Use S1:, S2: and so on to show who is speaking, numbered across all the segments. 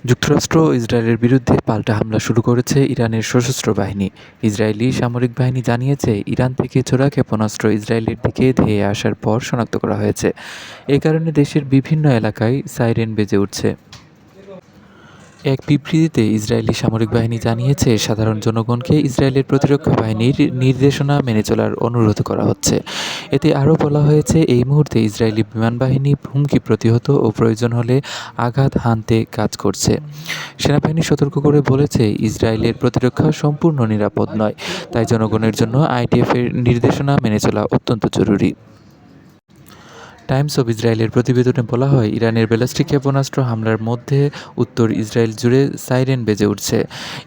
S1: যুক্তরাষ্ট্র ও ইসরায়েলের বিরুদ্ধে পাল্টা হামলা শুরু করেছে ইরানের সশস্ত্র বাহিনী। ইসরায়েলি সামরিক বাহিনী জানিয়েছে, ইরান থেকে ছোড়া ক্ষেপণাস্ত্র ইসরায়েলের দিকে ধেয়ে আসার পর শনাক্ত করা হয়েছে। এ কারণে দেশের বিভিন্ন এলাকায় সাইরেন বেজে উঠছে। এক বিবৃতিতে ইসরায়েলি সামরিক বাহিনী জানিয়েছে, সাধারণ জনগণকে ইসরায়েলের প্রতিরক্ষা বাহিনীর নির্দেশনা মেনে চলার অনুরোধ করা হচ্ছে। এতে আরও বলা হয়েছে, এই মুহূর্তে ইসরায়েলি বিমান বাহিনী হুমকি প্রতিহত ও প্রয়োজন হলে আঘাত হানতে কাজ করছে। সেনাবাহিনী সতর্ক করে বলেছে, ইসরায়েলের প্রতিরক্ষা সম্পূর্ণ নিরাপদ নয়, তাই জনগণের জন্য আইডিএফের নির্দেশনা মেনে চলা অত্যন্ত জরুরি। টাইমস অব ইসরায়েলের প্রতিবেদনে বলা হয়, ইরানের ব্যালিস্টিক ক্ষেপণাস্ত্র হামলার মধ্যে উত্তর ইসরায়েল জুড়ে সাইরেন বেজে উঠছে।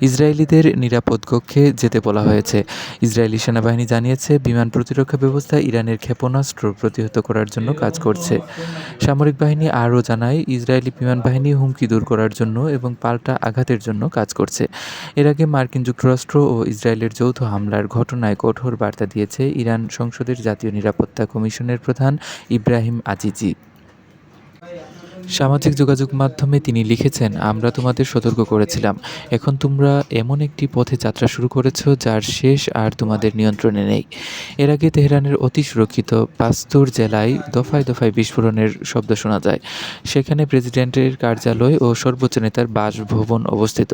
S1: ইসরায়েলিদের নিরাপদ কক্ষে যেতে বলা হয়েছে। ইসরায়েলি সেনাবাহিনী জানিয়েছে, বিমান প্রতিরক্ষা ব্যবস্থা ইরানের ক্ষেপণাস্ত্র প্রতিহত করার জন্য কাজ করছে। সামরিক বাহিনী আরও জানায়, ইসরায়েলি বিমান বাহিনী হুমকি দূর করার জন্য এবং পাল্টা আঘাতের জন্য কাজ করছে। এর আগে মার্কিন যুক্তরাষ্ট্র ও ইসরায়েলের যৌথ হামলার ঘটনায় কঠোর বার্তা দিয়েছে ইরান সংসদের জাতীয় নিরাপত্তা কমিশনের প্রধান ইব্রাহিম আজিজি। সামাজিক যোগাযোগ মাধ্যমে তিনি লিখেছেন, আমরা তোমাদের সতর্ক করেছিলাম। এখন তোমরা এমন একটি পথে যাত্রা শুরু করেছ যার শেষ আর তোমাদের নিয়ন্ত্রণে নেই। এর আগে তেহরানের অতি সুরক্ষিত বাস্তুর জেলায় দফায় দফায় বিস্ফোরণের শব্দ শোনা যায়। সেখানে প্রেসিডেন্টের কার্যালয় ও সর্বোচ্চ নেতার বাসভবন অবস্থিত।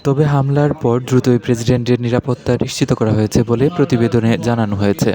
S1: তবে হামলার পর দ্রুতই প্রেসিডেন্টের নিরাপত্তা নিশ্চিত করা হয়েছে বলে প্রতিবেদনে জানানো হয়েছে।